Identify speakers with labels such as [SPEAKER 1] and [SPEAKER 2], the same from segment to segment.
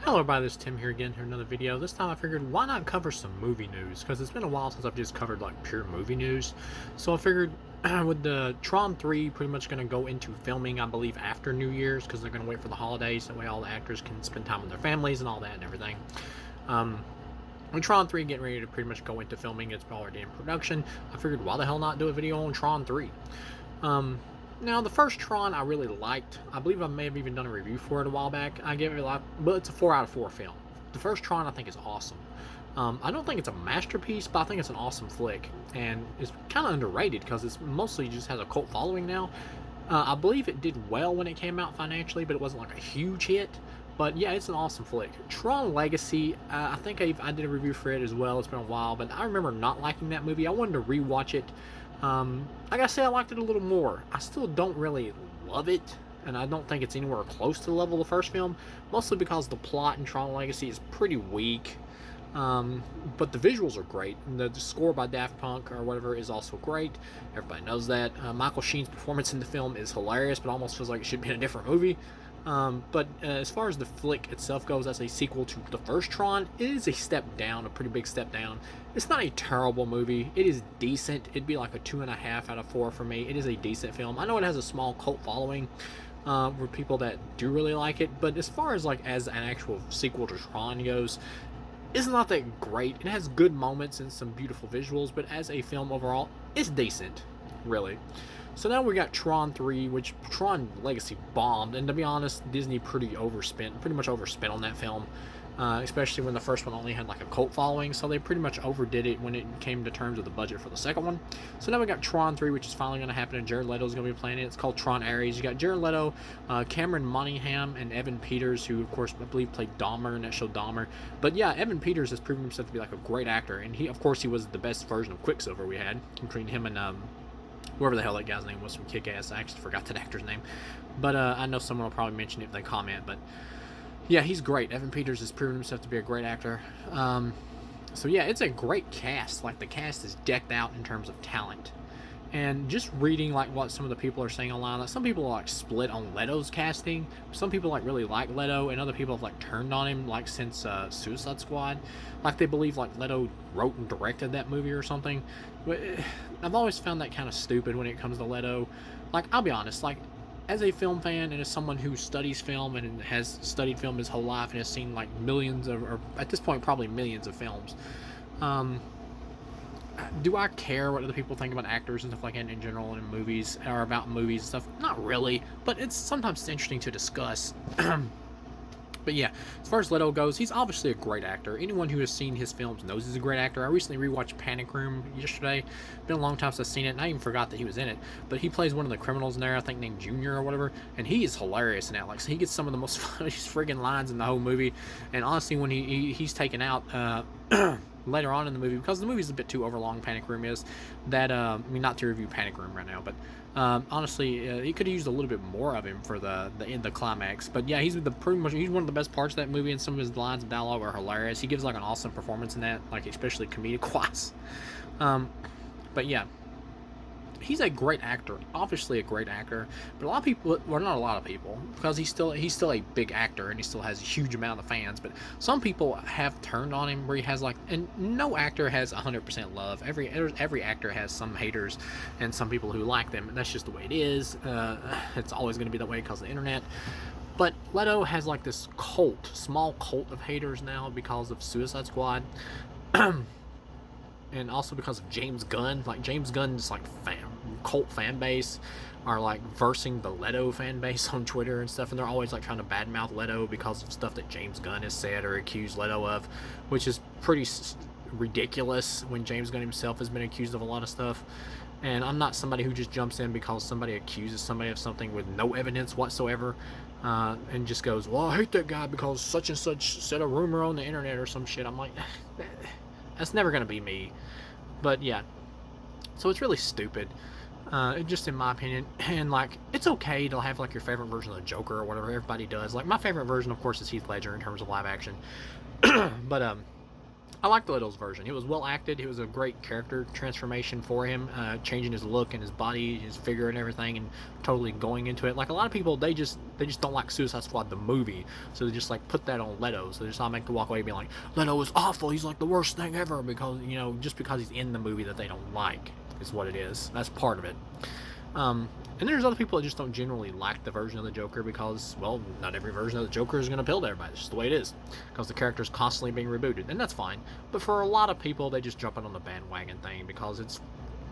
[SPEAKER 1] Hello everybody, this is Tim here again for another video. This time I figured why not cover some movie news, because it's been a while since I've just covered like pure movie news. So I figured with the Tron 3 pretty much going to go into filming, I believe, after New Year's, because they're going to wait for the holidays. That way all the actors can spend time with their families and all that and everything. With Tron 3 getting ready to pretty much go into filming, it's already in production. I figured why the hell not do a video on Tron 3. Now, the first Tron I really liked. I believe I may have even done a review for it a while back. I gave it a lot, but it's a 4 out of 4 film. The first Tron I think is awesome. I don't think it's a masterpiece, but I think it's an awesome flick. And it's kind of underrated because it's mostly just has a cult following now. I believe it did well when it came out financially, but it wasn't like a huge hit. But yeah, it's an awesome flick. Tron Legacy, I think I did a review for it as well. It's been a while, but I remember not liking that movie. I wanted to rewatch it. Like I said, I liked it a little more. I still don't really love it, and I don't think it's anywhere close to the level of the first film, mostly because the plot in Tron Legacy is pretty weak. But the visuals are great. The score by Daft Punk or whatever is also great. Everybody knows that. Michael Sheen's performance in the film is hilarious, but almost feels like it should be in a different movie. But as far as the flick itself goes, as a sequel to the first Tron, it is a step down, a pretty big step down. It's not a terrible movie. It is decent. It'd be like a 2.5 out of 4 for me. It is a decent film. I know it has a small cult following for people that do really like it, but as far as like as an actual sequel to Tron goes, it's not that great. It has good moments and some beautiful visuals, but as a film overall, it's decent, really. So now we got Tron 3, which Tron Legacy bombed, and to be honest, Disney pretty much overspent on that film, especially when the first one only had like a cult following, so they pretty much overdid it when it came to terms of the budget for the second one. So now we got Tron 3, which is finally going to happen, and Jared Leto's going to be playing it. It's called Tron Ares. You got Jared Leto, Cameron Monaghan, and Evan Peters, who of course I believe played Dahmer in that show Dahmer. But yeah, Evan Peters has proven himself to be like a great actor, and he was the best version of Quicksilver we had between him and whoever the hell that guy's name was from Kick-Ass. I actually forgot that actor's name. But I know someone will probably mention it if they comment. But yeah, he's great. Evan Peters has proven himself to be a great actor. So yeah, it's a great cast. Like, the cast is decked out in terms of talent. And just reading like what some of the people are saying online, like some people are like split on Leto's casting. Some people like really like Leto, and other people have like turned on him like since Suicide Squad. Like they believe like Leto wrote and directed that movie or something. But I've always found that kind of stupid when it comes to Leto. Like, I'll be honest, like as a film fan and as someone who studies film and has studied film his whole life and has seen like millions of, or at this point probably millions of films, do I care what other people think about actors and stuff like that in general and in movies or about movies and stuff? Not really, but it's sometimes interesting to discuss. But yeah, as far as Leto goes, he's obviously a great actor. Anyone who has seen his films knows he's a great actor. I recently rewatched Panic Room yesterday. Been a long time since I've seen it, and I even forgot that he was in it. But he plays one of the criminals in there, I think named Junior or whatever, and he is hilarious in that. Like, so he gets some of the most funniest friggin' lines in the whole movie. And honestly, when he's taken out later on in the movie, because the movie's a bit too overlong, Panic Room is, that I mean, not to review Panic Room right now, but honestly, he could have used a little bit more of him for the climax. But yeah, he's he's one of the best parts of that movie, and some of his lines of dialogue are hilarious. He gives like an awesome performance in that, like especially comedic wise. But yeah, he's a great actor, obviously a great actor, but a lot of people, well, not a lot of people, because he's still a big actor and he still has a huge amount of fans, but some people have turned on him where he has like, and no actor has 100% love. Every actor has some haters and some people who like them, and that's just the way it is. It's always going to be that way because of the internet. But Leto has like this small cult of haters now because of Suicide Squad. And also because of James Gunn. Like, James Gunn's like cult fan base are like versing the Leto fan base on Twitter and stuff, and they're always like trying to badmouth Leto because of stuff that James Gunn has said or accused Leto of, which is pretty ridiculous when James Gunn himself has been accused of a lot of stuff. And I'm not somebody who just jumps in because somebody accuses somebody of something with no evidence whatsoever, and just goes, well, I hate that guy because such and such said a rumor on the internet or some shit. I'm like, that's never going to be me. But yeah, so it's really stupid, just in my opinion. And like, it's okay to have like your favorite version of the Joker or whatever. Everybody does. Like, my favorite version, of course, is Heath Ledger in terms of live action. But I liked Leto's version. It was well acted. It was a great character transformation for him, changing his look and his body, his figure, and everything, and totally going into it. Like a lot of people, they just don't like Suicide Squad the movie, so they just like put that on Leto. So they just all make the walk away being like, Leto is awful. He's like the worst thing ever because just because he's in the movie that they don't like is what it is. That's part of it. And there's other people that just don't generally like the version of the Joker because, well, not every version of the Joker is going to appeal to everybody. It's just the way it is. Because the character's constantly being rebooted, and that's fine. But for a lot of people, they just jump in on the bandwagon thing because it's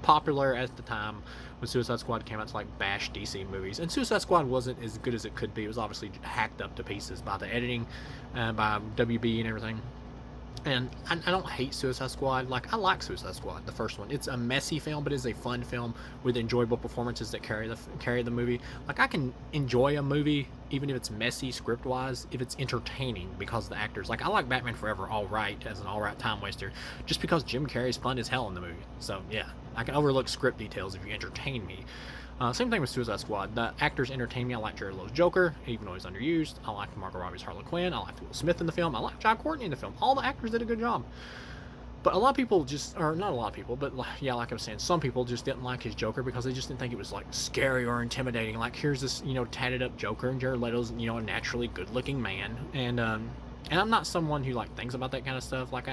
[SPEAKER 1] popular at the time when Suicide Squad came out to like bash DC movies. And Suicide Squad wasn't as good as it could be. It was obviously hacked up to pieces by the editing, by WB and everything. And I don't hate Suicide Squad. Like, I like Suicide Squad, the first one. It's a messy film, but it's a fun film with enjoyable performances that carry the movie. Like, I can enjoy a movie even if it's messy script wise, if it's entertaining because of the actors. Like, I like Batman Forever all right as an all right time waster, just because Jim Carrey's fun as hell in the movie. So yeah, I can overlook script details if you entertain me. Same thing with Suicide Squad. The actors entertain me. I like Jared Leto's Joker, even though he's underused. I like Margot Robbie's Harley Quinn. I like Will Smith in the film. I like John Courtney in the film. All the actors did a good job. But a lot of people or not a lot of people, but yeah, like I was saying, some people just didn't like his Joker because they just didn't think it was like scary or intimidating. Like, here's this, tatted up Joker, and Jared Leto's, a naturally good looking man. And I'm not someone who like thinks about that kind of stuff. Like,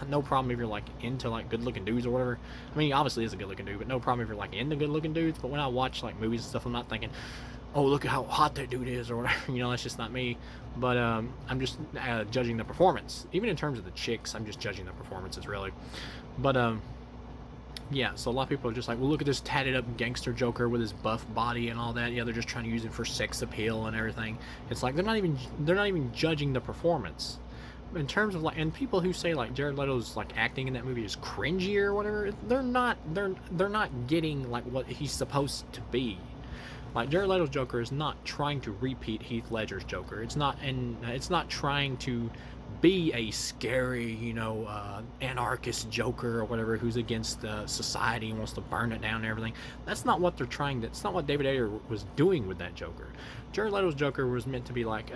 [SPEAKER 1] no problem if you're like into like good looking dudes or whatever. I mean, he obviously is a good looking dude, but no problem if you're like into good looking dudes. But when I watch like movies and stuff, I'm not thinking, oh, look at how hot that dude is or whatever. That's just not me. But I'm just judging the performance. Even in terms of the chicks, I'm just judging the performances really. But yeah, so a lot of people are just like, well, look at this tatted up gangster Joker with his buff body and all that. Yeah, they're just trying to use it for sex appeal and everything. It's like they're not even judging the performance. In terms of like, and people who say like Jared Leto's like acting in that movie is cringy or whatever, they're not getting like what he's supposed to be. Like, Jared Leto's Joker is not trying to repeat Heath Ledger's Joker. It's not trying to be a scary, anarchist Joker or whatever who's against society and wants to burn it down and everything. That's not what they're trying to. It's not what David Ayer was doing with that Joker. Jared Leto's Joker was meant to be like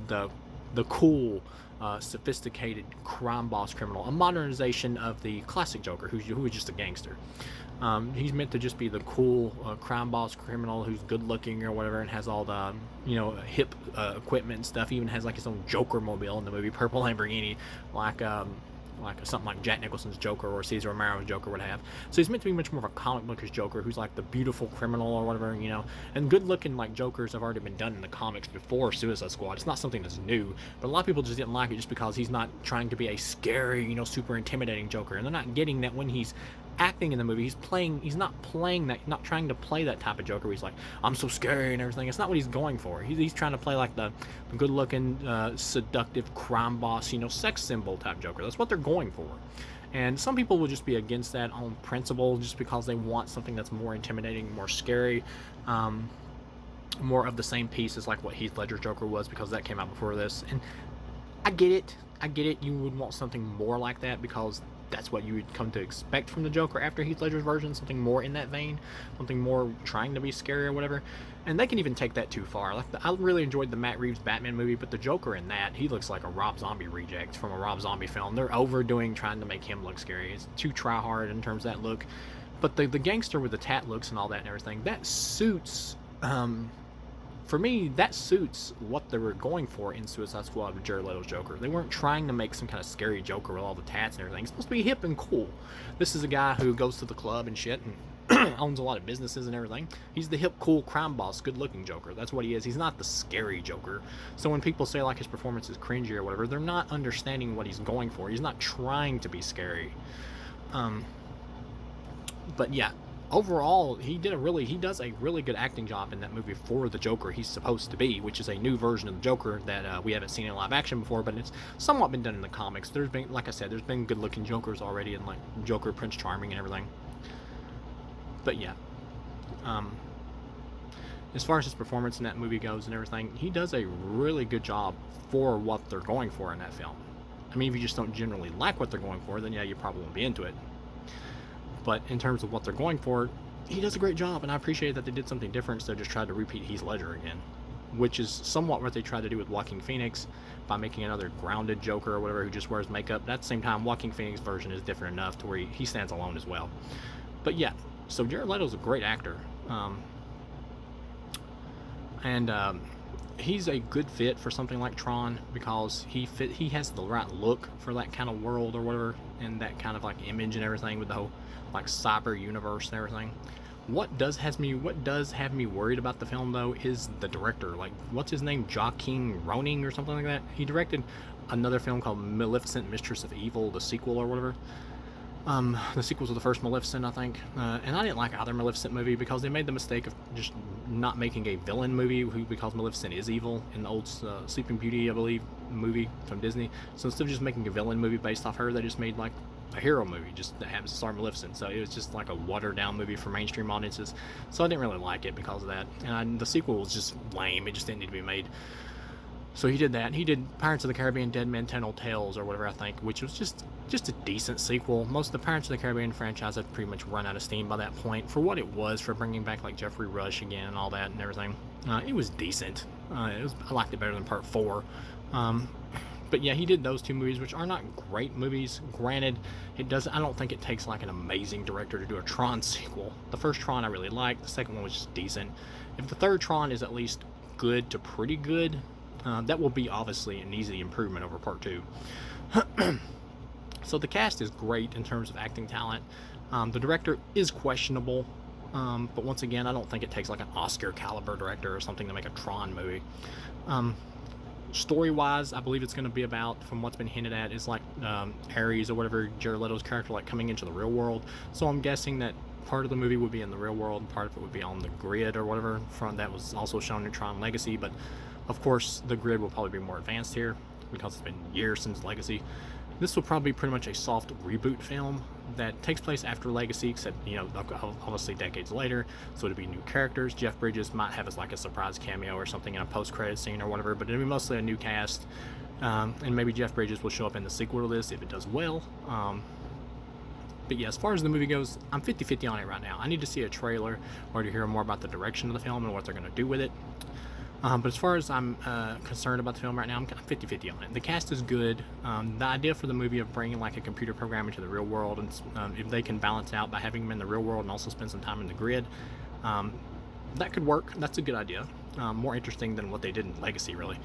[SPEAKER 1] the cool, sophisticated crime boss criminal, a modernization of the classic Joker, who was just a gangster. He's meant to just be the cool crime boss criminal who's good looking or whatever and has all the hip equipment and stuff. He even has like his own Joker mobile in the movie, purple Lamborghini, like something like Jack Nicholson's Joker or Cesar Romero's Joker would have. So he's meant to be much more of a comic bookish Joker who's like the beautiful criminal or whatever, and good looking like Jokers have already been done in the comics before Suicide Squad. It's not something that's new, but a lot of people just didn't like it just because he's not trying to be a scary, super intimidating Joker, and they're not getting that when he's acting in the movie. He's not trying to play that type of Joker where he's like, I'm so scary and everything. It's not what he's going for. He's trying to play like the good looking, seductive crime boss, sex symbol type Joker. That's what they're going for. And some people will just be against that on principle just because they want something that's more intimidating, more scary, more of the same piece as like what Heath Ledger's Joker was, because that came out before this. And I get it. You would want something more like that because that's what you would come to expect from the Joker after Heath Ledger's version, something more in that vein, something more trying to be scary or whatever. And they can even take that too far. Like, I really enjoyed the Matt Reeves Batman movie, but the Joker in that, he looks like a Rob Zombie reject from a Rob Zombie film. They're overdoing trying to make him look scary. It's too try hard in terms of that look. But the gangster with the tat looks and all that and everything, that suits for me, that suits what they were going for in Suicide Squad with Jared Leto's Joker. They weren't trying to make some kind of scary Joker with all the tats and everything. It's supposed to be hip and cool. This is a guy who goes to the club and shit and owns a lot of businesses and everything. He's the hip, cool crime boss, good-looking Joker. That's what he is. He's not the scary Joker. So when people say like his performance is cringy or whatever, they're not understanding what he's going for. He's not trying to be scary. But yeah. Overall, he does a really good acting job in that movie for the Joker he's supposed to be, which is a new version of the Joker that we haven't seen in live action before, but it's somewhat been done in the comics. There's been, like I said, there's been good-looking Jokers already, and like Joker, Prince Charming, and everything. But yeah, as far as his performance in that movie goes and everything, he does a really good job for what they're going for in that film. I mean, if you just don't generally like what they're going for, then yeah, you probably won't be into it. But in terms of what they're going for, he does a great job, and I appreciate that they did something different instead of just tried to repeat Heath Ledger again. which is somewhat what they tried to do with Joaquin Phoenix by making another grounded Joker or whatever who just wears makeup. But at the same time, Joaquin Phoenix version is different enough to where he stands alone as well. But yeah, so Jared Leto's a great actor. And he's a good fit for something like Tron because he has the right look for that kind of world or whatever, and that kind of like image and everything with the whole like cyber universe and everything. What does have me worried about the film though is the director. Like, what's his name, Joaquin Roning or something like that. He directed another film called Maleficent, Mistress of Evil, the sequel or whatever. The sequel to the first Maleficent, I think, and I didn't like either Maleficent movie because they made the mistake of just not making a villain movie because Maleficent is evil in the old Sleeping Beauty, I believe, movie from Disney. So instead of just making a villain movie based off her, they just made like a hero movie just that happens to star Maleficent. So it was just like a watered down movie for mainstream audiences. So I didn't really like it because of that, and the sequel was just lame. It just didn't need to be made. So he did that. He did Pirates of the Caribbean Dead Men Tell Tales or whatever, I think, which was just a decent sequel. Most of the Pirates of the Caribbean franchise had pretty much run out of steam by that point. For what it was, for bringing back like Jeffrey Rush again and all that and everything, it was decent. I liked it better than Part 4. But yeah, he did those two movies, which are not great movies. Granted, I don't think it takes like an amazing director to do a Tron sequel. The first Tron I really liked. The second one was just decent. If the third Tron is at least good to pretty good, that will be obviously an easy improvement over Part 2. So the cast is great in terms of acting talent. The director is questionable, but once again, I don't think it takes like an Oscar caliber director or something to make a Tron movie. Story-wise, I believe it's going to be about, from what's been hinted at, is like Ares or whatever, Jared Leto's character, like coming into the real world. So I'm guessing that part of the movie would be in the real world, and part of it would be on the grid or whatever. That was also shown in Tron Legacy, but of course the grid will probably be more advanced here because it's been years since Legacy. This will probably be pretty much a soft reboot film that takes place after Legacy, except, you know, obviously decades later. So it'll be new characters. Jeff Bridges might have like a surprise cameo or something in a post-credit scene or whatever, but it'll be mostly a new cast. And maybe Jeff Bridges will show up in the sequel to this if it does well. But yeah, as far as the movie goes, I'm 50-50 on it right now. I need to see a trailer or to hear more about the direction of the film and what they're going to do with it. But as far as I'm concerned about the film right now, I'm kind of 50-50 on it. The cast is good. The idea for the movie of bringing like a computer program into the real world, and if they can balance out by having them in the real world and also spend some time in the grid, that could work. That's a good idea. More interesting than what they did in Legacy, really.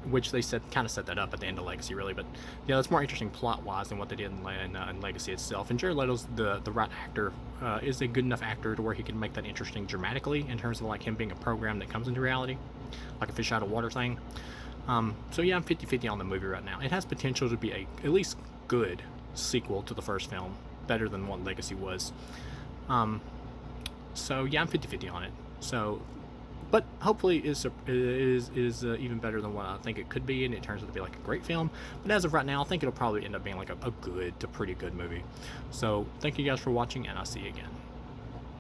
[SPEAKER 1] Which they kind of set that up at the end of Legacy, really. But yeah, that's more interesting plot-wise than what they did in Legacy itself. And Jared Leto's the right actor, is a good enough actor to where he can make that interesting dramatically in terms of like him being a program that comes into reality, like a fish out of water thing. So yeah, I'm 50-50 on the movie right now. It has potential to be at least good sequel to the first film, better than what Legacy was. So yeah, I'm 50-50 on it. So. But hopefully it is even better than what I think it could be, and it turns out to be like a great film. But as of right now, I think it'll probably end up being like a good to pretty good movie. So thank you guys for watching, and I'll see you again.